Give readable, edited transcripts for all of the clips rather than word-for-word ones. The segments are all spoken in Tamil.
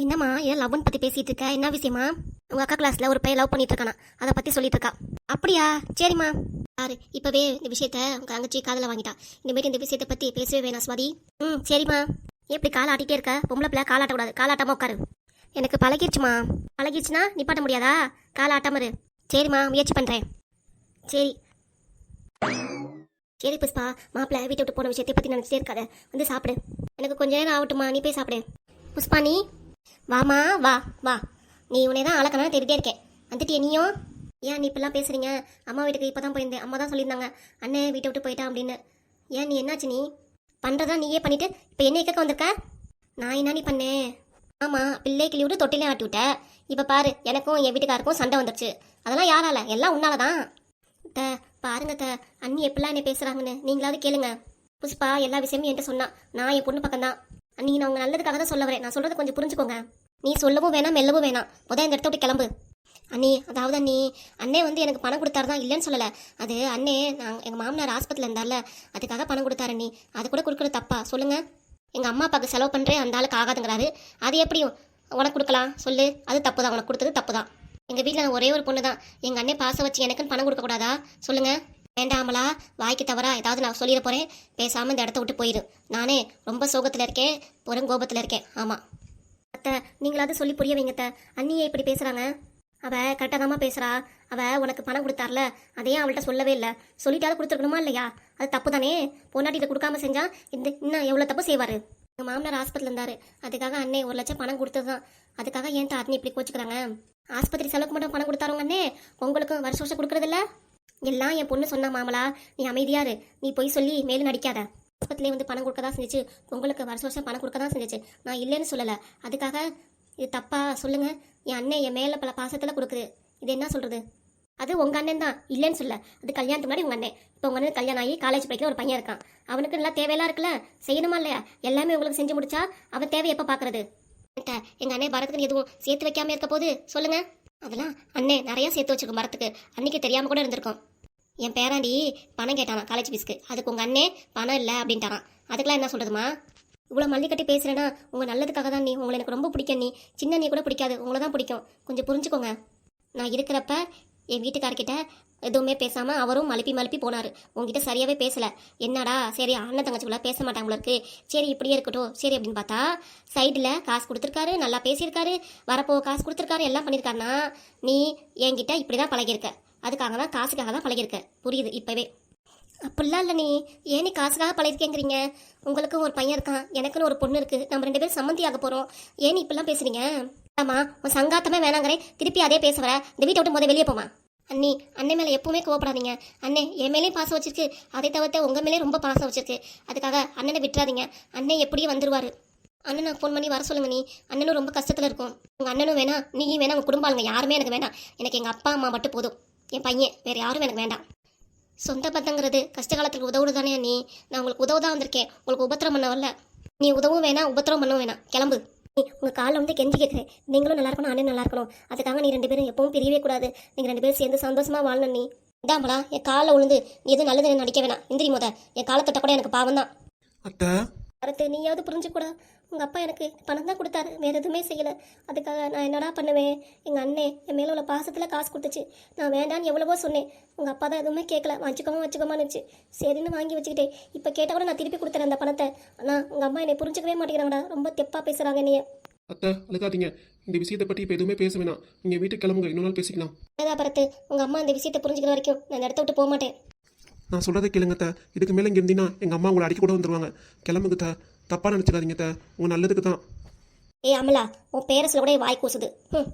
என்னம்மா ஏன் லவ்னு பற்றி பேசிகிட்டு இருக்க? என்ன விஷயமா? உங்கள் அக்கா கிளாஸில் ஒரு பையன் லவ் பண்ணிட்டு இருக்கானா, அதை பற்றி சொல்லிட்டு இருக்கா. அப்படியா? சரிம்மா. யாரு இப்போவே இந்த விஷயத்த உங்கள் தங்கச்சி காதில் வாங்கிட்டா. இனிமேட்டு இந்த விஷயத்தை பற்றி பேசவே வேணாம் சுவாதி. சரிம்மா. எப்படி காலை ஆட்டிகிட்டே இருக்க? பொம்பளை பிள்ளை காலாட்டக்கூடாது, காலாட்டாமல் உட்காரு. எனக்கு பழகிடுச்சுமா. பழகிடுச்சுன்னா நிப்பாட்ட முடியாதா? காலை ஆட்டாம இரு. சரிம்மா, முயற்சி பண்ணுறேன். சரி சரி புஷ்பா, மாப்பிள்ளை வீட்டை விட்டு போன விஷயத்தை பற்றி நினச்சிட்டே இருக்காத, வந்து சாப்பிடு. எனக்கு கொஞ்ச நேரம் ஆகட்டுமா, நீ போய் சாப்பிடு. புஷ்பா நீ வாமா, வா வா. நீ உன்னை தான் அழகனா தேடிட்டே இருக்கேன். வந்துட்டியே நீயும்? ஏன் நீ இப்பெல்லாம் பேசுறீங்க? அம்மா வீட்டுக்கு இப்போ தான் போயிருந்தேன். அம்மா தான் சொல்லியிருந்தாங்க அண்ணன் வீட்டை விட்டு போயிட்டான் அப்படின்னு. ஏன் நீ என்னாச்சு? நீ பண்ணுறதா நீயே பண்ணிட்டு இப்போ என்ன கேட்க வந்திருக்க? நான் என்ன நீ பண்ணேன்? ஆமாம், பிள்ளை கிளி விட்டு தொட்டிலே ஆட்டி விட்ட. இப்போ பாரு, எனக்கும் என் வீட்டுக்காருக்கும் சண்டை வந்துருச்சு. அதெல்லாம் யாரால? எல்லாம் உன்னால தான். பாருங்க அண்ணி எப்படிலாம் என்ன பேசுகிறாங்கன்னு நீங்களாவது கேளுங்க. புஷ்பா எல்லா விஷயமும் என்கிட்ட சொன்னா. நான் என் பொண்ணு பக்கம் தான். அண்ணி நான் உங்க நல்லதுக்காக தான் சொல்ல வரேன். நான் சொல்கிறத கொஞ்சம் புரிஞ்சுக்கோங்க. நீ சொல்லவும் வேணாம், மெல்லவும் வேணாம். இந்த இடத்த விட்டு கிளம்பு. அண்ணி, அதாவது அண்ணி, அண்ணே வந்து எனக்கு பணம் கொடுத்தாரு தான், இல்லைன்னு சொல்லலை. அது அண்ணே, எங்கள் மாமனார் ஆஸ்பத்திரியில் இருந்தார்ல, அதுக்காக பணம் கொடுத்தாரு அண்ணி. அது கூட கொடுக்குறது தப்பா சொல்லுங்க? எங்கள் அம்மா அப்பாவுக்கு செலவு பண்ணுறேன், அந்த ஆளுக்கு ஆகாதுங்கிறாரு. அது எப்படியும் உனக்கு கொடுக்கலாம் சொல்லு? அது தப்பு தான், உனக்கு கொடுத்தது தப்பு தான். எங்கள் வீட்டில் ஒரே ஒரு பொண்ணு தான். எங்கள் அண்ணே பாசம் வச்சு எனக்குன்னு பணம் கொடுக்கக்கூடாதா சொல்லுங்க? வேண்டாமலா, வாய்க்கு தவறா ஏதாவது நான் சொல்லிட போகிறேன். பேசாமல் இந்த இடத்த விட்டு போயிடு. நானே ரொம்ப சோகத்தில் இருக்கேன், கோபத்தில் இருக்கேன். ஆமாம் அத்தை, நீங்களாவது சொல்லி புரிய வைங்க. அண்ணியே இப்படி பேசுகிறாங்க. அவள் கரெக்டாக தாம்மா பேசுகிறா. அவள் உனக்கு பணம் கொடுத்தார்ல, அதையே அவள்கிட்ட சொல்லவே இல்லை. சொல்லிட்டாலும் கொடுத்துருக்கணுமா இல்லையா? அது தப்பு தானே. பொன்னாட்டிகிட்ட கொடுக்காம செஞ்சா இன்னும் எவ்வளோ தப்பு செய்வார். எங்கள் மாமனார் ஆஸ்பத்திரியில் இருந்தார். அதுக்காக அண்ணே 1 லட்சம் பணம் கொடுத்தது தான். அதுக்காக ஏன் அண்ணி இப்படி கோச்சுக்கிறாங்க? ஆஸ்பத்திரி செலவுக்கு மட்டும் பணம் கொடுத்தாருங்க அண்ணே, உங்களுக்கும் வருஷம் கொடுக்குறதில்ல. எல்லாம் என் பொண்ணு சொன்னா. மாமலா, நீ அமைதியாரு. நீ போய் சொல்லி மேலும் நடிக்காத. ஆஸ்பத்திரியே வந்து பணம் கொடுக்க தான் செஞ்சிச்சு, உங்களுக்கு வருஷம் பணம் கொடுக்க தான் செஞ்சிச்சு. நான் இல்லைன்னு சொல்லலை. அதுக்காக இது தப்பா சொல்லுங்க? என் அண்ணன் என் மேலே பல பாசத்தில் கொடுக்குது. இது என்ன சொல்கிறது? அது உங்கள் அண்ணன் தான், இல்லைன்னு சொல்ல. அது கல்யாணத்துக்கு முன்னாடி உங்கள் அண்ணன். இப்போ உங்கள் அண்ணன் கல்யாணம் ஆகி காலேஜ் படிக்கிற ஒரு பையன் இருக்கான். அவனுக்கு நல்லா தேவையெல்லாம் இருக்குல்ல, செய்யணுமா இல்லையா? எல்லாமே உங்களுக்கு செஞ்சு முடிச்சா அவன் தேவை எப்போ பார்க்குறது? எங்கள் அண்ணன் பரத்துக்கு எதுவும் சேர்த்து வைக்காமல் இருக்க போது சொல்லுங்க? அதெல்லாம் அண்ணே நிறையா சேர்த்து வச்சிருக்கோம் மரத்துக்கு. அன்னைக்கு தெரியாமல் கூட இருந்திருக்கோம். என் பேராண்டி பணம் கேட்டானா காலேஜ் ஃபீஸ்க்கு. அதுக்கு உங்கள் அண்ணே பணம் இல்லை அப்படின்ட்டாரான். அதுக்கெல்லாம் என்ன சொல்கிறதுமா? இவ்வளோ மல்லி கட்டி பேசுகிறேன்னா உங்கள் நல்லதுக்காக தான். நீ உங்களை எனக்கு ரொம்ப பிடிக்கும். நீ சின்ன நீ கூட பிடிக்காது, உங்களை தான் பிடிக்கும். கொஞ்சம் புரிஞ்சுக்கோங்க. நான் இருக்கிறப்ப என் வீட்டுக்காரர்கிட்ட எதுவுமே பேசாமல் அவரும் மழுப்பி போனார். உங்ககிட்ட சரியாகவே பேசலை. என்னடா சரி, அண்ணன் தங்கச்சிக்குள்ள பேச மாட்டாங்களுக்கு, சரி இப்படியே இருக்கட்டும் சரி அப்படின்னு பார்த்தா சைடில் காசு கொடுத்துருக்காரு, நல்லா பேசியிருக்காரு, வரப்போ காசு கொடுத்துருக்காரு, எல்லாம் பண்ணியிருக்காருனா நீ என்கிட்ட இப்படி தான் பழகிருக்க. அதுக்காக தான், காசுக்காக தான் பழகிருக்க. புரியுது இப்போவே? அப்படிலாம் இல்லை. நீ ஏன் நீ காசுக்காக பழகிருக்கேங்கிறீங்க? உங்களுக்கும் ஒரு பையன் இருக்கான், எனக்குன்னு ஒரு பொண்ணு இருக்குது. நம்ம 2 பேரும் சம்மந்தி ஆக போகிறோம். ஏன் நீ இப்படிலாம் பேசுறீங்க? ஆமா, உன் சங்காத்தமே வேணாங்கிறேன். திருப்பி அதே பேச வர. இந்த வீட்டை விட்டு முதல்ல வெளியே போமா. அண்ணி, அண்ணன் மேலே எப்பவுமே கோவப்படாதீங்க. அண்ணே என் மேலேயும் பாசம் வச்சிருக்கு, அதை தவிர்த்து உங்கள் மேலே ரொம்ப பாசம் வச்சிருக்கு. அதுக்காக அண்ணனை விட்டுறாதீங்க. அண்ணன் எப்படியும் வந்துருவாரு. அண்ணனை ஃபோன் பண்ணி வர சொல்லுங்க. நீ அண்ணனும் ரொம்ப கஷ்டத்தில் இருக்கும். உங்கள் அண்ணனும் வேணாம், நீயும் வேணாம், உங்கள் குடும்ப ஆளுங்க யாருமே எனக்கு வேண்டாம். எனக்கு எங்கள் அப்பா அம்மா மட்டும் போதும். என் பையன் வேறு யாரும் எனக்கு வேண்டாம். சொந்த பந்தங்கிறது கஷ்ட காலத்துக்கு உதவுடு தானே அண்ணி. நான் உங்களுக்கு உதவுதான் வந்திருக்கேன், உங்களுக்கு உபத்திரம் பண்ண வரல. நீ உதவும் வேணாம், உபத்திரம் பண்ணவும் வேணாம். கிளம்பு. நீ உங்கள் காலில் வந்து கெஞ்சி கேட்குறேன். நீங்களும் நல்லா இருக்கணும், அண்ணன் நல்லா இருக்கணும். அதுக்காக நீ 2 பேரும் எப்பவும் பிரியவே கூடாது. நீங்கள் 2 பேரும் சேர்ந்து சந்தோஷமாக வாழணும். நீ இதாம்பளா, என் காலில் விழுந்து நீ எதுவும் நல்லது நடிக்க வேணாம். இந்திரி என் காலை தொட்ட கூட எனக்கு பாவம் தான். அத்தை, அடுத்து நீயாவது புரிஞ்சுக்கூடா. உங்கள் அப்பா எனக்கு பணம் தான் கொடுத்தாரு, வேறு எதுவுமே செய்யலை. அதுக்காக நான் என்னடா பண்ணுவேன்? எங்கள் அண்ணே என் மேலே உள்ள பாசத்தில் காசு கொடுத்துச்சு. நான் வேண்டான்னு எவ்வளவோ சொன்னேன். உங்கள் அப்பா தான் எதுவுமே கேட்கல. வச்சுக்கோமான்னுச்சு. சரின்னு வாங்கி வச்சுக்கிட்டேன். இப்போ கேட்டால் கூட நான் திருப்பி கொடுத்துறேன் அந்த பணத்தை. ஆனால் உங்கள் அம்மா என்னை புரிஞ்சுக்கவே மாட்டேங்கிறாங்கடா. ரொம்ப தெப்பாக பேசுகிறாங்க என்னைய. அத்தை அழுகாதீங்க. இந்த விஷயத்தை பற்றி இப்போ எதுவுமே பேச வேணாம். நீங்கள் வீட்டுக்கு கிளம்புங்க, இன்னொரு நாள் பேசிக்கலாம். அதான் பரத்து, உங்கள் அம்மா இந்த விஷயத்தை புரிஞ்சுக்கிற வரைக்கும் நான் இந்த இடத்த விட்டு போக மாட்டேன். நான் சொல்கிறத கேளுங்க அத்தை. இதுக்கு மேலே இங்கே இருந்தீங்கன்னா எங்கள் அம்மா உங்களை அடிக்க கூட வந்துடுவாங்க. கிளம்புங்க அத்தை. தப்பாக நினச்சிடாதீங்க அத்தை, உங்கள் நல்லதுக்கு தான். அமலா, உன் பேரை சொல்ல கூட வாய் கூசுது.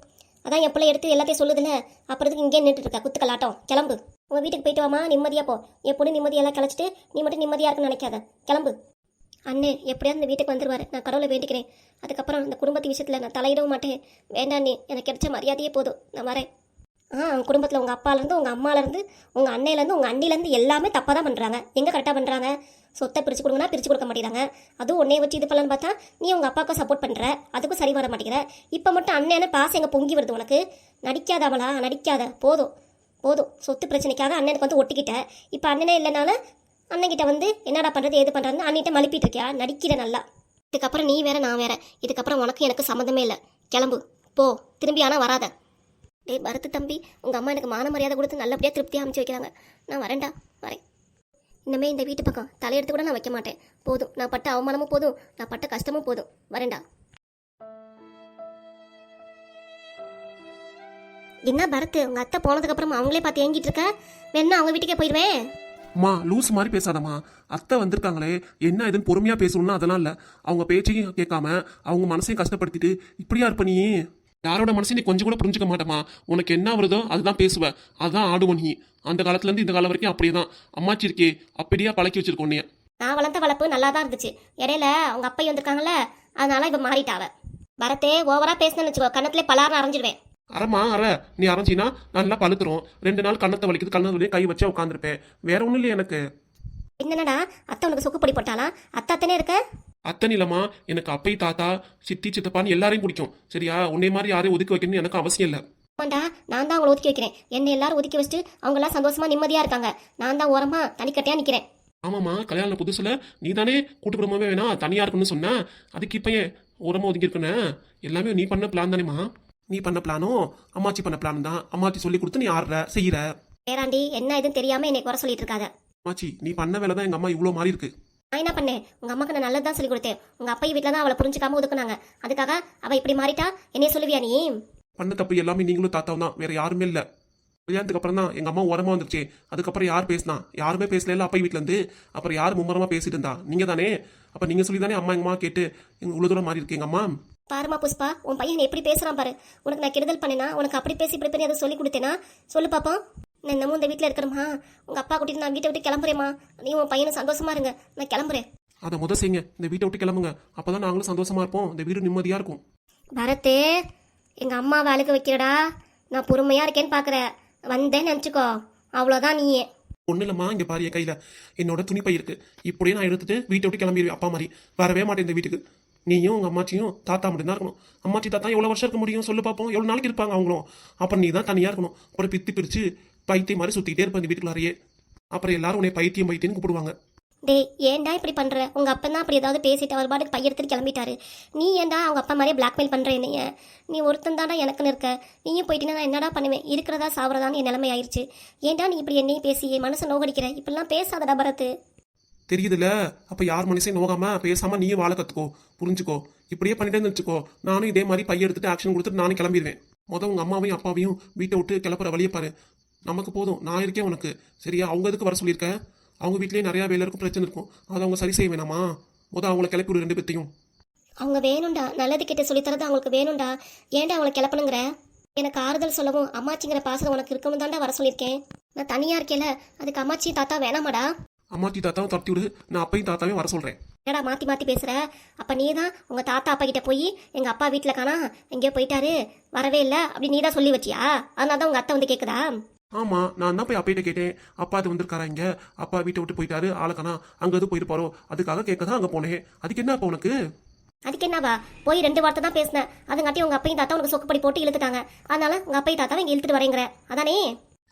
அதான் என் பிள்ளை எடுத்து எல்லாத்தையும் சொல்லுதுல, அப்புறத்துக்கு இங்கே நின்றுட்டு இருக்கா குத்துக்கலாட்டம். கிளம்பு. உங்கள் வீட்டுக்கு போயிட்டு வாமா, நிம்மதியாக போ. என் பொண்ணு நிம்மதியெல்லாம் கிளச்சிட்டு நீ மட்டும் நிம்மதியாக இருக்குன்னு நினைக்காத. கிளம்பு. அண்ணே எப்படியாவது இந்த வீட்டுக்கு வந்துருவார். நான் கடவுளை வேண்டிக்கிறேன். அதுக்கப்புறம் இந்த குடும்பத்து விஷயத்தில் நான் தலையிடவும் மாட்டேன். வேண்டாம், நீ எனக்கு கிடைச்ச மரியாதையே போதும். நான் வரேன். உங்கள் குடும்பத்தில் உங்கள் அப்பாலேருந்து, உங்கள் அம்மாலேருந்து, உங்கள் அண்ணையிலேருந்து, உங்கள் அண்ணிலேருந்து எல்லாமே தப்பாக தான் பண்ணுறாங்க. எங்கே கரெக்டாக பண்ணுறாங்க? சொத்தை பிரித்து கொடுங்கன்னா பிரித்து கொடுக்க மாட்டேங்கிறாங்க. அதுவும் உன்னைய வச்சு இது பண்ணலான்னு பார்த்தா நீ உங்கள் அப்பாவுக்கும் சப்போர்ட் பண்ணுற, அதுக்கும் சரி வர மாட்டேங்கிற. இப்போ மட்டும் அண்ணனை பாசம் எங்கே பொங்கி வருது உனக்கு? நடிக்காதாமலா, நடிக்காத. போதும். சொத்து பிரச்சனைக்காக அண்ணனுக்கு வந்து ஒட்டிக்கிட்ட. இப்போ அண்ணனே இல்லைனாலும் அண்ணன்கிட்ட வந்து என்னடா பண்ணுறது ஏது பண்ணுறதுன்னு அண்ணிட்ட மழுப்பிட்டு இருக்கியா? நடிக்கிற நல்லா. இதுக்கப்புறம் நீ வேற நான் வேற. இதுக்கப்புறம் உனக்கு எனக்கு சம்மந்தமே இல்லை. கிளம்பு போ, திரும்பி ஆனால் வராத. டேய் பரத்து தம்பி, உங்கள் அம்மா எனக்கு மான மரியாதை கொடுத்து நல்லபடியாக திருப்தியாக அமைச்சு வைக்கிறாங்க. நான் வரேன்டா, வரேன். இனிமே இந்த வீட்டு பக்கம் தலையெடுத்து கூட நான் வைக்க மாட்டேன். போதும், நான் பட்ட அவமானமும் போதும், நான் பட்ட கஷ்டமும் போதும். வரேன்டா. என்ன பரத்து, உங்க அத்தை போனதுக்கு அப்புறம் அவங்களே பார்த்து ஏங்கிட்டு இருக்க? வேணா அவங்க வீட்டுக்கே போயிடுவேன். அம்மா லூஸ் மாதிரி பேசாதம்மா. அத்தை வந்திருக்காங்களே, என்ன இதுன்னு பொறுமையா பேசணும்னா அதெல்லாம் இல்ல. அவங்க பேச்சையும் கேட்காம அவங்க மனசையும் கஷ்டப்படுத்திட்டு இப்படியா இருப்ப நீ? யாரோட மனசையும் நீ கொஞ்சம் கூட புரிஞ்சுக்க மாட்டேமா. உனக்கு என்ன வருதோ அதுதான் பேசுவ, அதுதான் ஆடுவ நீ. அந்த காலத்துல இருந்து இந்த காலம் வரைக்கும் அப்படியே தான். அம்மாச்சி இருக்கே அப்படியா பழக்கி வச்சிருக்கோம் நீ. நான் வளர்ந்த வளர்ப்பு நல்லா தான் இருந்துச்சு. இடையில அவங்க அப்பா வந்திருக்காங்கல்ல, அதனால இப்ப மாறிட்டாவ. பரத்தே ஓவரா பேசணும்னு வச்சுக்கோ, கண்ணத்துல பலாரம் அரைஞ்சிடுவேன். அரமா அற, நீ அரைஞ்சினா நல்லா பழுத்துரும். 2 நாள் கண்ணத்தை வலிக்குது, கண்ணத்துல கை வச்சா உட்காந்துருப்பேன். வேற ஒண்ணும் இல்லையா எனக்கு. என்னடா அத்தை உனக்கு சொக்கு பொடி போட்டாளா? அத்தாத்தனே இருக்க. அத்தனை இல்லம்மா, எனக்கு அப்பை தாத்தா சித்தி சித்தப்பான்னு எல்லாரையும் பிடிக்கும். சரியா, உன்னை மாதிரி யாரையும் ஒதுக்கி வைக்கணும்னு எனக்கு அவசியம் இல்லை. ஆமாண்டா, நான் தான் அவங்களை ஒதுக்கி வைக்கிறேன். என்னை எல்லாரும் ஒதுக்கி வச்சுட்டு அவங்க எல்லாம் சந்தோஷமா நிம்மதியா இருக்காங்க. நான் தான் ஓரமா தனிக்கட்டையா நிக்கிறேன். ஆமாம்மா, கல்யாணம் புதுசுல நீ தானே கூட்டு குடும்பமே வேணா தனியா இருக்குன்னு சொன்ன. அதுக்கு இப்ப ஏன் ஓரமா ஒதுக்கி இருக்குன்னு? எல்லாமே நீ பண்ண பிளான் தானேம்மா. நீ பண்ண பிளானும் அம்மாச்சி பண்ண பிளான் தான். அம்மாச்சி சொல்லி கொடுத்து நீ ஆடுற செய்யற. பேராண்டி, என்ன இதுன்னு தெரியாம என்னை குறை சொல்லிட்டு இருக்காத. அம்மாச்சி நீ பண்ண வேலை தான் எங்க அம்மா இவ்வளோ மாறி இருக்கு. நான் என்ன பண்ணேன்? உங்க அம்மாக்கு நான் நல்லதான் சொல்லி கொடுத்தேன். உங்க அப்பா வீட்டுல தான் அவளை புரிஞ்சுக்காம ஒதுக்குனாங்க. அதுக்காக அவ இப்படி மாறிட்டா என்னைய சொல்லுவியா நீ? பண்ண தப்பு எல்லாமே நீங்களும் தாத்தாவும் தான், வேற யாருமே இல்லை. கல்யாணத்துக்கு அப்புறம் தான் எங்க அம்மா உரமா வந்துருச்சு. அதுக்கப்புறம் யார் பேசினா? யாருமே பேசல அப்பா வீட்டுல இருந்து. அப்புறம் யார் மும்மரமா பேசிட்டு இருந்தா? நீங்க தானே. அப்ப நீங்க சொல்லி தானே அம்மா எங்க அம்மா கேட்டு எங்க உள்ள தூரம் மாறி இருக்கு எங்க அம்மா. பாருமா புஷ்பா, உன் பையன் எப்படி பேசுறான் பாரு. உனக்கு நான் கெடுதல் பண்ணேனா? உனக்கு அப்படி பேசி இப்படி பண்ணி அதை சொல்லி கொடுத்தேனா? சொல்லு பாப்போம். நான் இன்னமும் இந்த வீட்டில் இருக்கணுமா? உங்க அப்பா கூட்டிட்டு நான் வீட்டை விட்டு கிளம்புறேம்மா. நீ உன் பையனும் சந்தோஷமா இருங்க. நான் கிளம்புறேன். அதை முத செய்யுங்க, இந்த வீட்டை விட்டு கிளம்புங்க. அப்பதான் நாங்களும் சந்தோஷமா இருப்போம், இந்த வீடு நிம்மதியா இருக்கும். பரத்தே, எங்க அம்மா வேலைக்கு வைக்கிறடா. நான் பொறுமையா இருக்கேன்னு பாக்குற. வந்தேன்னு நினச்சிக்கோ, அவ்வளோதான் நீயே. ஒன்றும் இல்லைம்மா, இங்கே பாரு என் கையில் என்னோட துணிப்பை இருக்கு. இப்படியே நான் எடுத்துட்டு வீட்டை விட்டு கிளம்பிடுவேன். அப்பா மாதிரி வரவே மாட்டேன் இந்த வீட்டுக்கு. நீயும் உங்கள் அம்மாச்சியும் தாத்தா மட்டும்தான் இருக்கணும். அம்மாச்சி தாத்தா எவ்வளோ வருஷம் இருக்க முடியும் சொல்லு பார்ப்போம்? எவ்வளோ நாளைக்கு இருப்பாங்க அவங்களும்? அப்புறம் நீ தான் தனியாக இருக்கணும். அப்புறம் பிரித்து பைத்தியம் மாதிரி சுற்றிக்கிட்டே இருப்பேன் இந்த வீட்டுக்குள்ளாரையே. அப்புறம் எல்லாரும் உன்னை பைத்தியம் பைத்தியம்னு கூப்பிடுவாங்க. டேய், ஏன்டா இப்படி பண்ற? உங்க அப்பா தான் அப்படி ஏதாவது பேசிட்டு அவர் பாட்டுக்கு பைய எடுத்துட்டு கிளம்பிட்டாரு. நீ ஏன்டா அவங்க அப்பா மாதிரியே பிளாக்மெயில் பண்ற என்னைய? நீ ஒருத்தன் தாண்டா எனக்குன்னு இருக்க. நீயும் போயிட்டீங்கன்னா நான் என்னடா பண்ணுவேன்? இருக்கிறதா சாவறதான்னு என் நிலைமை ஆயிடுச்சு. ஏன்டா நீ இப்படி என்னையும் பேசி என் மனசை நோகடிக்கிற? இப்படிலாம் பேசாதடா பரத்து. தெரியுதுல்ல, அப்ப யார் மனுஷன் நோகாம பேசாம நீயும் வாழ கத்துக்கோ, புரிஞ்சுக்கோ. இப்படியே பண்ணிட்டேன்னு வச்சுக்கோ, நானும் இதே மாதிரி பைய எடுத்துட்டு ஆக்ஷன் கொடுத்துட்டு நானும் கிளம்பிடுவேன். உங்க அம்மாவையும் அப்பாவையும் வீட்டை விட்டு கிளப்புற வழியை பாரு. நமக்கு போதும், நான் இருக்கேன் உனக்கு. சரியா? அவங்க எதுக்கு வர சொல்லியிருக்கேன்? அவங்க வீட்லயே நிறைய வேலை இருக்கும், பிரச்சனை இருக்கும். அதை அவங்க சரி செய்ய வேணாமா? அவங்கள கிளப்பி விடு 2 பேத்தையும். அவங்க வேணும்டா, நல்லது கிட்ட சொல்லித்தரது அவங்களுக்கு வேணும்டா. ஏன்டா அவங்களை கிளப்பணுங்கிற? எனக்கு ஆறுதல் சொல்லவும் அம்மாச்சிங்கிற பாசம் உனக்கு இருக்கணும் தாண்டா வர சொல்லியிருக்கேன். நான் தனியா இருக்கேல, அதுக்கு அம்மாச்சி தாத்தா வேணாமாடா? அம்மாச்சி தாத்தாவும் தட்டி விடு, நான் அப்பையும் தாத்தாவையும் வர சொல்றேன். என்னடா மாத்தி மாத்தி பேசுற? அப்ப நீ தான் உங்க தாத்தா அப்பா கிட்ட போய் எங்க அப்பா வீட்டுல காணா, எங்கேயோ போயிட்டாரு, வரவே இல்லை அப்படி நீ தான் சொல்லி வச்சியா? அதனால தான் உங்க அத்தை வந்து கேக்குதா? ஆமா, நான் தான் போய் அப்பையிட்ட கேட்டேன். அப்பா அது வந்திருக்காரா இங்க? அப்பா வீட்டை விட்டு போயிட்டாரு, ஆளுக்கானா அங்க எதுவும் போயிருப்பாரோ, அதுக்காக கேட்கதான் அங்க போனேன். அதுக்கு என்ன அப்ப உனக்கு? அதுக்கு என்னவா? போய் 2 வார்த்தை தான் பேசினேன். அதுங்காட்டி உங்க அப்பையும் தாத்தா உனக்கு சொக்குப்படி போட்டு இழுத்துட்டாங்க. அதனால உங்க அப்பையும் தாத்தாவை இங்க இழுத்துட்டு வரேங்கிற அதானே?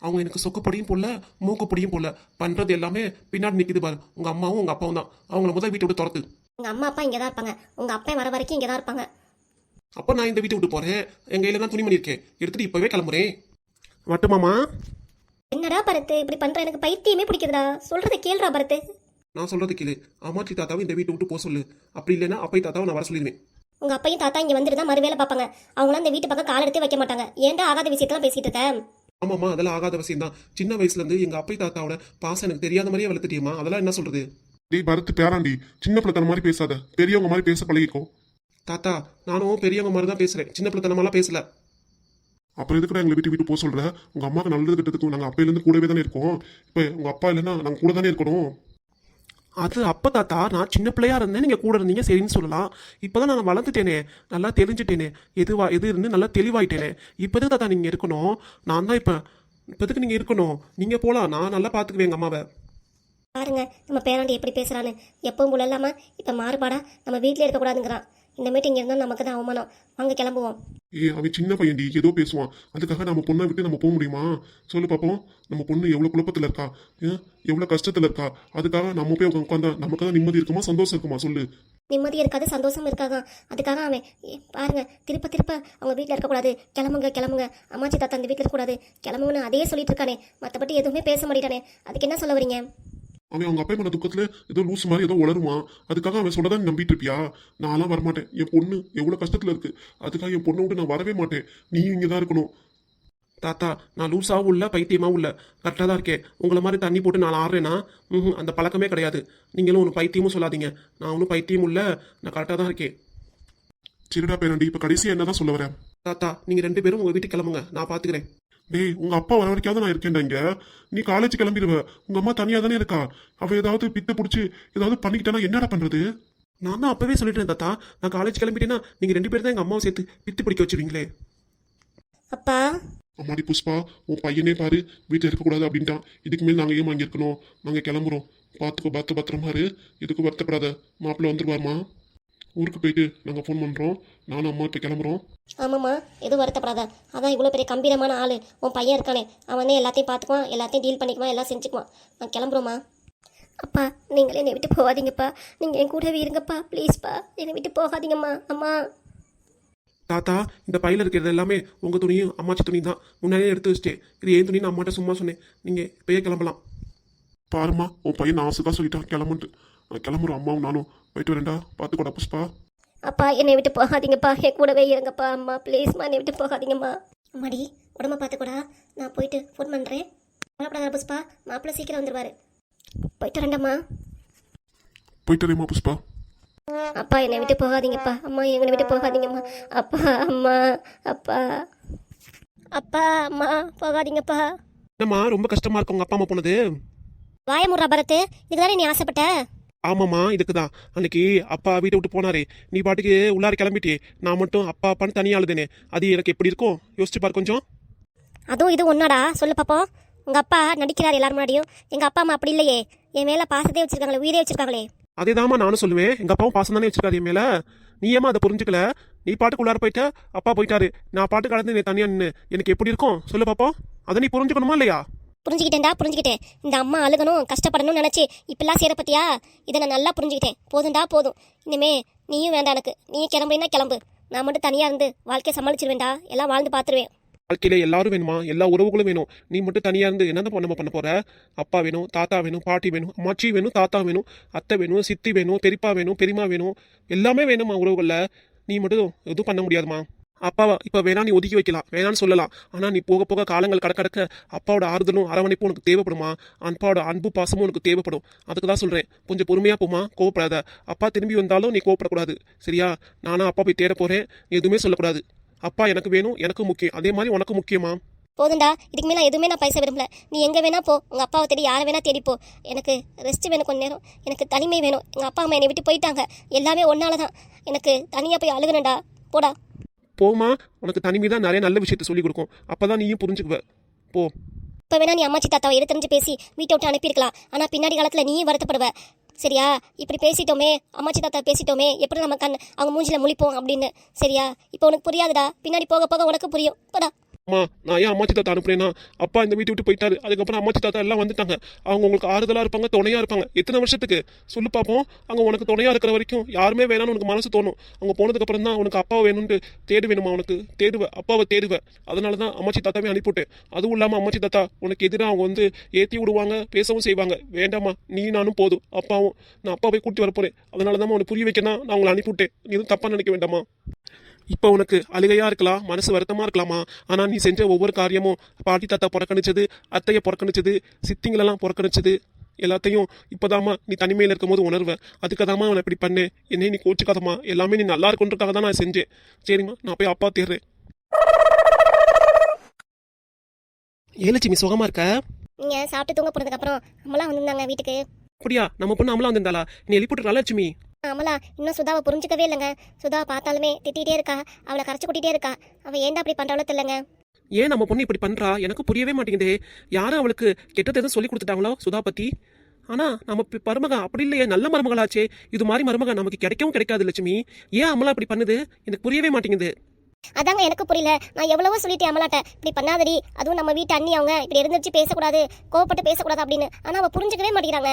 அவங்க எனக்கு சொக்குப்படியும் போடல, மூக்குப்படியும் போடல. பண்றது எல்லாமே பின்னாடி நிக்குது பாரு. உங்க அம்மாவும் உங்க அப்பாவும் தான். அவங்கள முதல் வீட்டை விட்டு துரத்து. உங்க அம்மா அப்பா இங்கே தான் இருப்பாங்க. உங்க அப்பா வர வரைக்கும் இங்கே தான் இருப்பாங்க. அப்ப நான் இந்த வீட்டை விட்டு போறேன். எங்க கையில தான் துணிமணி இருக்கேன், எடுத்துட்டு இப்பவே கிளம்புறேன். வட்டுமாமா? என்னடா பரத்து இப்படி பண்ற? எனக்கு பைத்தியமே பிடிக்குதுடா. சொல்றதை கேளுடா பரத்து. நான் சொல்றது கேளு. அம்மாச்சி தாத்தாவை இந்த வீட்டை விட்டு போக சொல்லு. அப்படி இல்லைன்னா அப்பை தாத்தாவை நான் வர சொல்லிடுவேன். உங்க அப்பையும் தாத்தா இங்க வந்துட்டு தான் மறுவேளை பார்ப்பாங்க. அவங்களாம் இந்த வீட்டு பக்கம் கால் எடுத்து வைக்க மாட்டாங்க. ஏன்டா ஆகாத விஷயத்தெல்லாம் பேசிட்டு இருக்க? ஆமாம்மா, அதெல்லாம் ஆகாத விஷயம் தான். சின்ன வயசுல இருந்து எங்க அப்பை தாத்தாவோட பாசம் எனக்கு தெரியாத மாதிரியே வளர்த்துட்டியம்மா. அதெல்லாம் என்ன சொல்றது? டேய் பரத் பேராண்டி, சின்ன பிள்ளைத்தன மாதிரி பேசாத, பெரியவங்க மாதிரி பேச பழகிக்கோ. தாத்தா, நானும் பெரியவங்க மாதிரி தான் பேசுறேன், சின்ன பிள்ளைத்தனமாலாம் பேசல. அப்புறம் எதுக்குடா எங்களை விட்டு போக சொல்ற? உங்க அம்மாவுக்கு நல்லது கிட்டதுக்கும் நாங்கள் அப்பையிலேருந்து கூடவே தானே இருக்கோம். இப்போ உங்க அப்பா இல்லைன்னா நாங்கள் கூட தானே இருக்கணும். அது அப்போ தாத்தா, நான் சின்ன பிள்ளையா இருந்தேன், நீங்கள் கூட இருந்தீங்க, சரின்னு சொல்லலாம். இப்போதான் நான் வளர்ந்துட்டேனே, நல்லா தெரிஞ்சுட்டேனே, எது இருந்து நல்லா தெளிவாயிட்டேனே. இப்போதுக்கு தாத்தா நீங்கள் இருக்கணும். நான் தான் இப்போதுக்கு நீங்கள் இருக்கணும். நீங்கள் போகலாம், நான் நல்லா பார்த்துக்குவேன் எங்கள் அம்மாவை. பாருங்க நம்ம பேராண்டி எப்படி பேசுறான்னு. எப்பவும் போல இல்லாம இப்ப மாறுபாடா நம்ம வீட்டிலே இருக்கக்கூடாதுங்கிறான். இந்த மீட்டிங் இருந்தால் நமக்கு தான் அவமானம். வாங்க கிளம்புவோம். அவன் சின்ன பையன்டி, ஏதோ பேசுவான். அதுக்காக நம்ம பொண்ணை விட்டு நம்ம போக முடியுமா? சொல்லு பாப்போம். நம்ம பொண்ணு எவ்வளவு குழப்பத்துல இருக்கா, எவ்வளவு கஷ்டத்துல இருக்கா. அதுக்காக நம்ம போய் உட்காந்தா நமக்கு தான் நிம்மதி இருக்குமா, சந்தோஷம் இருக்குமா? சொல்லு. நிம்மதி இருக்காது, சந்தோஷம் இருக்காதான். அதுக்காக அவன் பாருங்க திருப்ப திருப்ப அவங்க வீட்டில் இருக்கக்கூடாது, கிளம்புங்க கிளம்புங்க, அம்மாச்சி தாத்தா அந்த வீட்டில் இருக்கக்கூடாது, கிளம்புங்கன்னு அதே சொல்லிட்டு இருக்கானே, மற்றபடி எதுவுமே பேச மாட்டேட்டானே. அதுக்கு என்ன சொல்ல வரீங்க? அவன் அவங்க அப்பா பண்ண துக்கத்துல ஏதோ லூஸ் மாதிரி ஏதோ உளருவான். அதுக்காக அவன் சொல்லதான் நீ நம்பிட்டு இருப்பியா? நான்லாம் வரமாட்டேன். என் பொண்ணு எவ்வளவு கஷ்டத்துல இருக்கு. அதுக்காக என் பொண்ணை விட்டு நான் வரவே மாட்டேன். நீ இங்கதான் இருக்கணும். தாத்தா, நான் லூஸாகவும் இல்லை பைத்தியமாகவும் இல்லை, கரெக்டாக தான் இருக்கேன். உங்களை மாதிரி தண்ணி போட்டு நான் ஆடுறேன்னா அந்த பழக்கமே கிடையாது. நீங்களும் ஒன்று பைத்தியமும் சொல்லாதீங்க. நான் ஒன்றும் பைத்தியமும் இல்லை, நான் கரெக்டாக தான் இருக்கேன். சரிடா பேரண்டி, இப்ப கடைசியா என்னதான் சொல்ல வரேன்? தாத்தா, நீங்கள் 2 பேரும் உங்கள் வீட்டுக்கு கிளம்புங்க, நான் பார்த்துக்கிறேன். டேய், உங்க அப்பா வர வரைக்காவது நான் இருக்கேன்டா இங்க. நீ காலேஜ் கிளம்பிடுவ. உங்க அம்மா தனியா தானே இருக்கா. அவ ஏதாவது பித்து பிடிச்சி ஏதாவது பண்ணிக்கிட்டானா என்னடா பண்றது? நான் தான் அப்போவே சொல்லிட்டேன் தாத்தா, நான் காலேஜ் கிளம்பிட்டேன்னா நீங்கள் 2 பேரும் தான் எங்கள் அம்மாவை சேர்த்து பித்து பிடிக்க வச்சுருவீங்களே. அப்பா அம்மாடி புஷ்பா, உன் பையனே பாரு வீட்டில் இருக்கக்கூடாது அப்படின்ட்டான். இதுக்கு மேல் நாங்கள் ஏமா இங்கே இருக்கணும்? நாங்கள் கிளம்புறோம். பார்த்துக்கோ, பத்திரமா இரு. இதுக்கு வருத்தப்படாத. மாப்பிள்ளை வந்துருவாருமா. ஊருக்கு போயிட்டு நாங்கள் ஃபோன் பண்ணுறோம். நானும் அம்மா இப்போ கிளம்புறோம். ஆமாம்மா, எதுவும் வருத்தப்படாத. அதான் இவ்வளோ பெரிய கம்பீரமான ஆள் உன் பையன் இருக்கானே, அவன் வந்து எல்லாத்தையும் பார்த்துக்குவான், எல்லாத்தையும் டீல் பண்ணிக்குவான், எல்லாம் செஞ்சுக்குவான். நான் கிளம்புறோம்மா. அப்பா நீங்களே என்னை விட்டு போகாதீங்கப்பா, நீங்கள் என் கூடவே இருங்கப்பா, ப்ளீஸ்ப்பா, என்னை விட்டு போகாதீங்கம்மா. அம்மா தாத்தா, இந்த பையில இருக்கிறது எல்லாமே உங்கள் துணியும் அம்மாச்சி துணி தான். முன்னாடியே எடுத்து வச்சுட்டேன். இது ஏன் துணின்னு அம்மாட்ட சும்மா சொன்னேன். நீங்கள் இப்போயே கிளம்பலாம். பாருமா, உன் பையன் ஆசைதான் சொல்லிட்டான் கிளம்புன்ட்டு. நான் கிளம்புறோம். அம்மாவும் நானும் போயிட்டு வரேன்டா. பார்த்துக்கோடா புஷ்பா. அப்பா என்னை விட்டு போகாதீங்கப்பா, என் கூடவே இருங்கப்பா. அம்மா ப்ளீஸ்மா, என்னை விட்டு போகாதீங்கம்மா. அம்மாடி உடம்ப பார்த்துக்கூடா, நான் போயிட்டு ஃபோன் பண்ணுறேன். கவலைப்படாத புஷ்பா, மாப்பிள்ளை சீக்கிரம் வந்துடுவார். போயிட்டு வரேன்டம்மா. போயிட்டு வரேம்மா புஷ்பா. அப்பா என்னை விட்டு போகாதீங்கப்பா. அம்மா என்னை விட்டு போகாதீங்கம்மா. அப்பா அம்மா, அப்பா அப்பா அம்மா போகாதீங்கப்பா. என்னம்மா ரொம்ப கஷ்டமா இருக்கு உங்கள் அப்பா அம்மா போனது? வாயமுறா பரத்து, இதுதானே நீ ஆசைப்பட்ட? ஆமாம்மா, இதுக்கு தான் அன்னைக்கு அப்பா வீட்டை விட்டு போனாரே, நீ பாட்டுக்கு உள்ளார கிளம்பிட்டே. நான் மட்டும் அப்பா அப்பான்னு தனியாக அழுதுனே. அது எனக்கு எப்படி இருக்கும் யோசிச்சு பாரு கொஞ்சம். அதுவும் இது ஒன்னாடா, சொல்லு பாப்போம். உங்கள் அப்பா நடிக்கிறார் எல்லாரும் முன்னாடியும். எங்கள் அப்பா அம்மா அப்படி இல்லையே, என் மேலே பாசத்தையே வச்சிருக்காங்களே, உயிரே வச்சிருக்காங்களே. அதேதாம்மா நானும் சொல்லுவேன். எங்கள் அப்பாவும் பாசம் தானே வச்சிருக்காரு என் மேலே. நீ ஏமா அதை புரிஞ்சுக்கல? நீ பாட்டுக்கு உள்ளார போயிட்ட, அப்பா போயிட்டாரு, நான் பாட்டு கலந்து நீ தனியாக நின்று எனக்கு எப்படி இருக்கும் சொல்லு பாப்போம். அதை நீ புரிஞ்சுக்கணுமா இல்லையா? புரிஞ்சுக்கிட்டேன். இந்த அம்மா அழுகணும் கஷ்டப்படணும்னு நினச்சி இப்பெல்லாம் சேர பத்தியா, இதை நான் நல்லா புரிஞ்சுக்கிட்டேன். போதும். இனிமே நீயும் வேண்டாம் எனக்கு. நீயும் கிளம்புனா கிளம்பு. நான் மட்டும் தனியாக இருந்து வாழ்க்கையை சமாளிச்சிருவேன்டா. எல்லாம் வாழ்ந்து பார்த்துருவேன். வாழ்க்கையில எல்லாரும் வேணுமா? எல்லா உறவுகளும் வேணும். நீ மட்டும் தனியாக இருந்து என்ன பண்ண போற? அப்பா வேணும், தாத்தா வேணும், பாட்டி வேணும், அம்மாச்சி வேணும், தாத்தா வேணும், அத்தை வேணும், சித்தி வேணும், பெரியப்பா வேணும், பெரியமா வேணும், எல்லாமே வேணுமா உறவுகளில். நீ மட்டும் எதுவும் பண்ண முடியாதுமா. அப்பாவை இப்போ வேணா நீ ஒதுக்கி வைக்கலாம், வேணான்னு சொல்லலாம். ஆனால் நீ போக போக காலங்கள் கடக்க அப்பாவோட ஆறுதலும் அரவணைப்பும் உனக்கு தேவைப்படுமா? அப்பாவோட அன்பு பாசமும் உனக்கு தேவைப்படும். அதுக்கு தான் சொல்கிறேன், கொஞ்சம் பொறுமையாக போமா, கோவப்படாத. அப்பா திரும்பி வந்தாலும் நீ கோவப்படக்கூடாது, சரியா? நானும் அப்பா போய் தேட போகிறேன், நீ எதுவுமே சொல்லக்கூடாது. அப்பா எனக்கு வேணும், எனக்கு முக்கியம், அதே மாதிரி உனக்கு முக்கியமா? போதுண்டா, இதுக்கு மேலே எதுவுமே நான் பேச விரும்பல. நீ எங்கே வேணா போ, உங்கள் அப்பாவை தேடி யாரை வேணா தேடிப்போ. எனக்கு ரெஸ்ட் வேணும், கொஞ்ச நேரம் எனக்கு தனிமை வேணும். எங்கள் அப்பா அம்மா என்னை விட்டு போயிட்டாங்க, எல்லாமே ஒன்னால தான். எனக்கு தனியாக போய் அழுகணும்டா. போடா போமா, உனக்கு தனிமை தான் நிறைய நல்ல விஷயத்த சொல்லி கொடுக்கும். அப்போ தான் நீயும் புரிஞ்சுக்குவ. போ. இப்போ வேணா நீ அம்மாச்சி தாத்தாவை எடுத்துரிஞ்சு பேசி வீட்டை விட்டு அனுப்பியிருக்கலாம். ஆனால் பின்னாடி காலத்தில் நீயும் வருத்தப்படுவ, சரியா? இப்படி பேசிட்டோமே, அம்மாச்சி தாத்தா பேசிட்டோமே, எப்படி நம்ம அவங்க மூஞ்சில முழிப்போம் அப்படின்னு, சரியா? இப்போ உனக்கு புரியாதுடா, பின்னாடி போக போக உனக்கு புரியும். போடா. அம்மா, நான் ஏன் அம்மாச்சி தாத்தா அனுப்புறேன்னா, அப்பா இந்த வீட்டை விட்டு போயிட்டாரு, அதுக்கப்புறம் அம்மாச்சி தாத்தா எல்லாம் வந்துட்டாங்க. அவங்க உங்களுக்கு ஆறுதலாக இருப்பாங்க, துணையாக இருப்பாங்க. எத்தனை வருஷத்துக்கு சொல்லு பார்ப்போம்? அவங்க உனக்கு துணையாக இருக்கிற வரைக்கும் யாருமே வேணாம்னு உனக்கு மனசு தோணும். அவங்க போனதுக்கப்புறம் தான் உனக்கு அப்பாவை வேணும்னு வேணுமா? உனக்கு அப்பாவை தேடுவேன். அதனால தான் அம்மாச்சி தாத்தாவே அனுப்பிவிட்டேன். அதுவும் இல்லாமல் அம்மாச்சி தாத்தா உனக்கு எதிராக அவங்க வந்து ஏற்றி விடுவாங்க, பேசவும் செய்வாங்க. வேண்டாமா, நீ நானும் போதும். அப்பாவும் நான் அப்பாவை கூட்டி வரப்போறேன். அதனால தான் உனக்கு புரிய வைக்க தான் நான் உங்களை அனுப்பிவிட்டேன். நீ எதுவும் தப்பாக நினைக்க வேண்டாமா? இப்போ உனக்கு அழுகையா இருக்கலாம், மனசு வருத்தமா இருக்கலாமா? ஆனால் நீ செஞ்ச ஒவ்வொரு காரியமும் பாட்டி தாத்தா புறக்கணிச்சது, அத்தையை புறக்கணிச்சது, சித்திங்களெல்லாம் புறக்கணிச்சது எல்லாத்தையும் இப்போதாம்மா நீ தனிமையில் இருக்கும் போது உணர்வேன். அதுக்காகதாம்மா அவனை இப்படி பண்ணேன். என்னையும் நீ கோச்சுக்காதம்மா. எல்லாமே நீ நல்லா இருக்குன்றதுக்காக தான் நான் செஞ்சேன். சரிம்மா, நான் போய் அப்பா தேடுறேன். ஏலட்சுமி சுகமா இருக்க? நீங்கள் சாப்பிட்டு தூங்க போனதுக்கப்புறம் அம்மலாம் வந்திருந்தாங்க வீட்டுக்கு. அப்படியா? நம்ம பொண்ணு அமலா வந்திருந்தாளா? நீ எழுப்பிட்டு லட்சுமி. அமலா இன்னும் சுதாவை புரிஞ்சுக்கவே இல்லைங்க. சுதாவை பார்த்தாலுமே திட்டிகிட்டே இருக்கா, அவளை கரைச்சி கூட்டிகிட்டே இருக்கா. அவள் ஏன்டா அப்படி பண்ணுறாவளோ தெரியலங்க. ஏன் நம்ம பொண்ணு இப்படி பண்றா? எனக்கு புரியவே மாட்டேங்குதே. யாரும் அவளுக்கு கெட்டது எதுவும் சொல்லி கொடுத்துட்டாங்களோ சுதா பத்தி? ஆனா நம்ம மருமக அப்படி இல்லையே, நல்ல மருமகளாச்சே. இது மாதிரி மருமக நமக்கு கிடைக்கவும் கிடைக்காது லட்சுமி. ஏன் அமலா இப்படி பண்ணுது? எனக்கு புரியவே மாட்டேங்குது. அதாங்க எனக்கு புரியல. நான் எவ்வளவோ சொல்லிட்டேன் அமலாட்ட, இப்படி பண்ணாதடி, அதுவும் நம்ம வீட்டு அண்ணி அவங்க, இப்படி இருந்துச்சு பேசக்கூடாது, கோவப்பட்டு பேசக்கூடாது அப்படின்னு. ஆனா அவ புரிஞ்சுக்கவே மாட்டேங்கிறாங்க.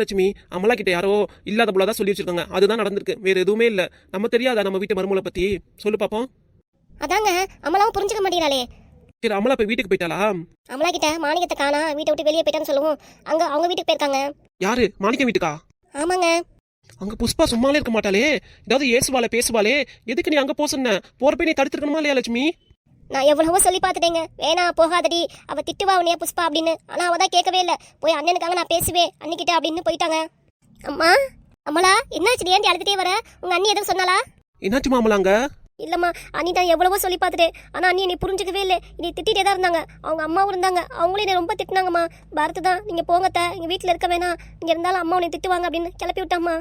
லட்சுமி, அமலா கிட்ட யாரோ இல்லாத போலதான் சொல்லி வச்சிருக்காங்க. அதுதான் நடந்திருக்கு, வேற எதுவுமே இல்ல. நம்ம தெரியாதா நம்ம வீட்டு மருமகளை பத்தி? சொல்லு பாப்போம். அதாங்க அமலாவும் புரிஞ்சுக்க மாட்டேங்கிறாளே. சரி, அமலா போய் வீட்டுக்கு போயிட்டாளா? அமலா கிட்ட மாணிக்கத்தை காணா, வீட்டை விட்டு வெளியே போயிட்டான்னு சொல்லுவோம். அங்க அவங்க வீட்டுக்கு போயிருக்காங்க. யாரு? மாணிக்கம் வீட்டுக்கா? ஆமாங்க. அங்க புஷ்பா சும்மாலே இருக்க மாட்டாளே, ஏதாவது ஏசுவாளே பேசுவாளே. எதுக்கு நீ அங்க போ சொன்ன? போறப்ப நீ தடுத்துருக்கணுமா இல்லையா லட்சுமி? நான் எவ்வளவோ சொல்லி பார்த்துட்டேங்க, வேணா போகாதடி, அவ திட்டுவா உன்னைய புஷ்பா அப்படின்னு. ஆனா அவ தான் கேட்கவே இல்லை. போய் அண்ணனுக்காக நான் பேசுவேன் அண்ணிக்கிட்ட அப்படின்னு போயிட்டாங்க. அம்மா, அமலா என்னாச்சு? ஏன்டி அழுதுட்டே வர? உங்க அண்ணி எதுவும் சொன்னாலா? என்னாச்சுமா அமலா அங்க? இல்லம்மா, அண்ணி தான் எவ்வளவோ சொல்லி பார்த்துட்டேன். ஆனா அண்ணி என்னை புரிஞ்சுக்கவே இல்லை. என்னை திட்டிகிட்டே தான் இருந்தாங்க. அவங்க அம்மாவும் இருந்தாங்க, அவங்களும் என்னை ரொம்ப திட்டினாங்கம்மா. பாரத்து தான், நீங்க போங்கத்த, எங்க வீட்டுல இருக்க வேணாம், இங்க இருந்தாலும் அம்மா உன்னை திட்டுவாங்க அப்படின்னு கிளப்பி விட்டாம்மா.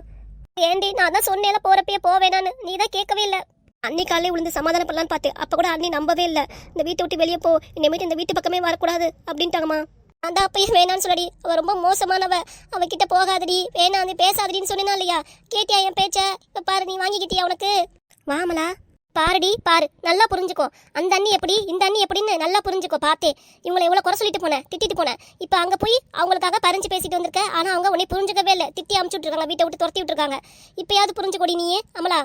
ஏண்டி, நான் தான் சொன்னேல போறப்பயே போவேனான்னு, நீ தான் கேட்கவே இல்லை. அன்னி காலையில் விழுந்து சமாதானம் பண்ணலான்னு பார்த்தேன். அப்ப கூட அண்ணி நம்பவே இல்லை. இந்த வீட்டை விட்டு வெளியே போ, இனிமேட்டு இந்த வீட்டு பக்கமே வரக்கூடாது அப்படின்ட்டாங்கம்மா. அதான் அப்பயே வேணான்னு சொல்லடி, அவ ரொம்ப மோசமானவ, அவகிட்ட போகாதடி, வேணாம் நீ பேசாதடின்னு சொன்னா இல்லையா? கேட்டியா என் பேச்ச? இப்ப பாரு, நீ வாங்கிக்கிட்டியா உனக்கு? வாமலா, பாருடி பாரு, நல்லா புரிஞ்சுக்கோ. அந்த அண்ணி எப்படி, இந்த அண்ணி எப்படின்னு நல்லா புரிஞ்சுக்கோ. பார்த்தே இவங்களை எவ்வளவு குறை சொல்லிட்டு போனேன், திட்டிட்டு போனேன். இப்ப அங்க போய் அவங்களுக்காக பறிஞ்சு பேசிட்டு வந்திருக்க. ஆனா அவங்க உன்னை புரிஞ்சுக்கவே இல்லை, திட்டி அமுச்சு விட்டுருக்காங்க, வீட்டை விட்டு துரத்தி விட்டுருக்காங்க. இப்பயாவது புரிஞ்சுக்கோடி நீயே அமலா.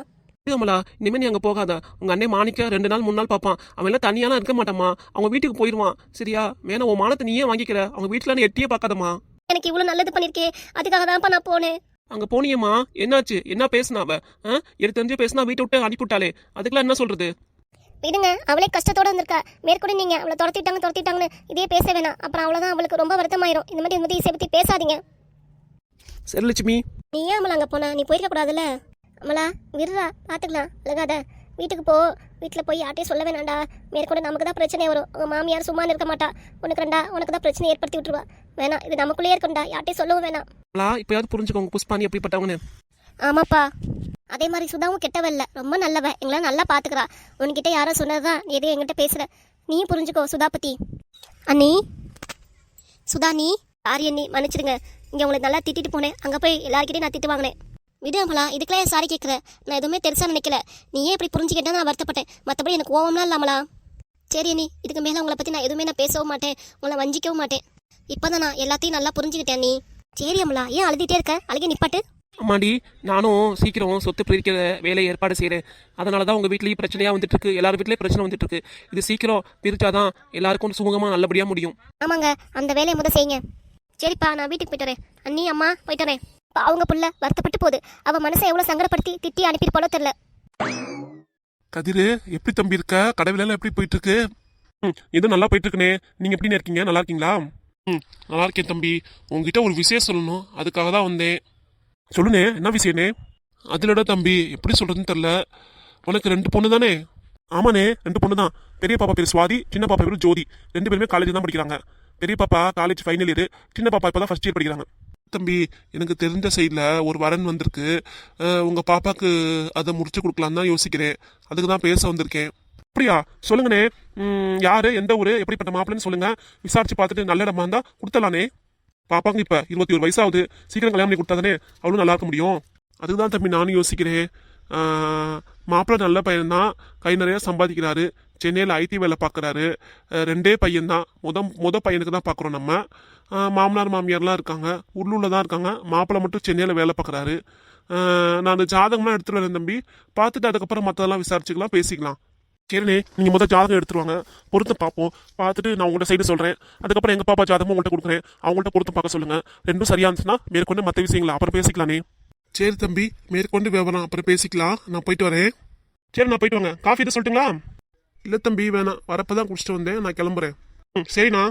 அமலா, இனிமே நீ அங்க போகாத. உங்க அண்ணன் மாணிக்க 2 நாள் 3 நாள் பாப்பான். அவன் எல்லாம் தனியாலாம் இருக்க மாட்டாமா, அவங்க வீட்டுக்கு போயிடுவான். சரியா? வேணா உன் மானத்தை நீயே வாங்கிக்கிற. அவங்க வீட்டுல நீ எட்டியே பார்க்காதம்மா. எனக்கு இவ்வளவு நல்லது பண்ணிருக்கே, அதுக்காக தான்ப்பா நான் போனேன். அங்க போனியம்மா, என்னாச்சு? என்ன பேசுனா அவ? எடுத்து தெரிஞ்சு பேசினா வீட்டை விட்டு அனுப்பிவிட்டாலே, அதுக்கெல்லாம் என்ன சொல்றது? விடுங்க, அவளே கஷ்டத்தோட வந்திருக்கா. மேற்கொண்டு நீங்க அவளை துரத்திட்டாங்கன்னு இதே பேச வேணாம். அப்புறம் அவ்வளவுதான், அவளுக்கு ரொம்ப வருத்தமாயிரும். இந்த மாதிரி இசை பத்தி பேசாதீங்க. சரி லட்சுமி. நீ ஏன் அமலா அங்க போனா? நீ போயிருக்க கூடாதுல்ல. அமலா விடுறா, பாத்துக்கலாம், அழகாத. வீட்டுக்கு போ, வீட்டுல போய் யார்ட்டையும் சொல்ல வேணாண்டா. மேற்கொண்டு நமக்கு தான் பிரச்சனை வரும். உங்க மாமியார் சும்மா இருக்க மாட்டா. உனக்கு தான் பிரச்சனை ஏற்படுத்தி விட்டுருவா. வேணாம், இது நமக்குள்ளேயே இருக்கண்டா, யார்ட்டையும் சொல்லவும் வேணாம். இப்பயாவது புரிஞ்சுக்கோங்க புஷ்பானி எப்படிப்பட்டவங்கன்னு. ஆமாப்பா, அதே மாதிரி சுதாவும் கெட்டவ இல்ல, ரொம்ப நல்லவ. எங்களை நல்லா பாத்துக்கிறா. உன்கிட்ட யாரோ சொன்னதுதான் நீ எதையும் என்கிட்ட பேசுற. நீயும் புரிஞ்சுக்கோ சுதா பத்தி. அண்ணி, சுதா நீ சாரி அண்ணி, மன்னிச்சிடுங்க. இங்க உங்களை நல்லா திட்டிட்டு போனேன். அங்க போய் எல்லாருக்கிட்டையும் நான் திட்டு வாங்கினேன். விடு அமலா, இதுக்கெல்லாம் ஏன் சாரி கேட்குற? நான் எதுவுமே பெருசா நினைக்கல. நீ ஏன் இப்படி புரிஞ்சுக்கிட்டா நான் வருத்தப்பட்டேன். மற்றபடி எனக்கு கோவம்லாம் இல்லாமலா. சரி அண்ணி, இதுக்கு மேல உங்களை பத்தி நான் எதுவுமே பேசவும் மாட்டேன், உங்களை வஞ்சிக்கவும் மாட்டேன். இப்பதான் நான் எல்லாத்தையும் நல்லா புரிஞ்சுக்கிட்டேன் நீ. சரி அமலா, ஏன் அழுதுகிட்டே இருக்க? அழுகி நிப்பாட்டு. அம்மாடி, நானும் சீக்கிரம் சொத்து பிரிக்கிற வேலையை ஏற்பாடு செய்கிறேன். அதனால தான் உங்கள் வீட்லேயும் பிரச்சனையாக வந்துட்டு இருக்கு, எல்லார் வீட்லேயும் பிரச்சனை வந்துட்டு இருக்கு. இது சீக்கிரம் பிரிச்சாதான் எல்லாருக்கும் சுமூகமாக நல்லபடியாக முடியும். ஆமாங்க, அந்த வேலையை முதல் செய்யுங்க. சரிப்பா, நான் வீட்டுக்கு போயிட்டு வரேன். அண்ணி அம்மா போயிட்டு வரேன். அவங்க புள்ள வருத்தப்பட்டு போகுது. அவ மனசை எவ்வளவு சங்கடப்படுத்தி திட்டி அனுப்பிட்டு தெரியல. கதிரு, எப்படி தம்பி இருக்க? கடவுளெல்லாம் எப்படி போயிட்டு இருக்கு? இது நல்லா போயிட்டு இருக்குனே. நீங்க எப்படி இருக்கீங்க? நல்லா இருக்கீங்களா? நல்லா இருக்கேன் தம்பி. உங்ககிட்ட ஒரு விஷயம் சொல்லணும், அதுக்காக தான் வந்தேன். சொல்லுனே, என்ன விஷயனே? அதுலடா தம்பி, எப்படி சொல்றதுன்னு தெரியல. உனக்கு 2 பொண்ணு தானே? ஆமாண்ணே, 2 பொண்ணு தான். பெரிய பாப்பா பேர் சுவாதி, சின்ன பாப்பா பேர் ஜோதி. 2 பேருமே காலேஜ் தான் படிக்கிறாங்க. பெரிய பாப்பா காலேஜ் ஃபைனல் இயர், சின்ன பாப்பா இப்பதான் ஃபர்ஸ்ட் இயர் படிக்கிறாங்க. தம்பி, எனக்கு தெரிஞ்ச சைடில் ஒரு வரன் வந்திருக்கு. உங்கள் பாப்பாக்கு அதை முடிச்சு கொடுக்கலான்னு தான் யோசிக்கிறேன். அதுக்கு தான் பேச வந்திருக்கேன். அப்படியா? சொல்லுங்கண்ணே. யாரு, எந்த ஊரு, எப்படிப்பட்ட மாப்பிள்ளைன்னு சொல்லுங்க. விசாரிச்சு பார்த்துட்டு நல்ல இடமா இருந்தா கொடுத்தலானே. பாப்பாங்க இப்போ 21 வயசாகுது. சீக்கிரம் கல்யாணம் பண்ணி கொடுத்தாதானே அவளும் நல்லா இருக்க முடியும். அதுக்கு தான் தம்பி நானும் யோசிக்கிறேன். மாப்பிள்ளை நல்ல பையன்தான், கை நிறைய சம்பாதிக்கிறாரு, சென்னையில் ஐடி வேலை பார்க்குறாரு. 2 பையன்தான். முத பையனுக்கு தான் பார்க்குறோம் நம்ம. மாமனார் மாமியார்லாம் இருக்காங்க, உள்ளூரில் தான் இருக்காங்க. மாப்பிள்ளை மட்டும் சென்னையில் வேலை பார்க்குறாரு. நான் அந்த ஜாதகம்லாம் எடுத்துகிட்டு வரேன் தம்பி. பார்த்துட்டு அதுக்கப்புறம் மற்றதெல்லாம் விசாரிச்சுக்கலாம், பேசிக்கலாம். சரிண்ணே, நீங்கள் முதல் ஜாதகம் எடுத்துருவாங்க, பொருத்தம் பார்ப்போம். பார்த்துட்டு நான் உங்கள்கிட்ட சைடு சொல்கிறேன். அதுக்கப்புறம் எங்கள் பாப்பா ஜாதகமும் உங்கள்கிட்ட கொடுக்குறேன், அவங்கள்ட்ட பொருத்தம் பார்க்க சொல்லுங்கள். 2ம் சரியா இருந்துச்சுன்னா மேற்கொண்டு மற்ற விஷயங்களா அப்புறம் பேசிக்கலானே. சரி தம்பி, மேற்கொண்டு விவரம் அப்புறம் பேசிக்கலாம். நான் போயிட்டு வரேன். சரி, நான் போயிட்டு வாங்க. காஃபி எதுவும் சொல்லட்டுங்களா? இல்லை தம்பி வேணாம், வரப்போ தான் குடிச்சிட்டு வந்தேன், நான் கிளம்புறேன். சரிண்ணா.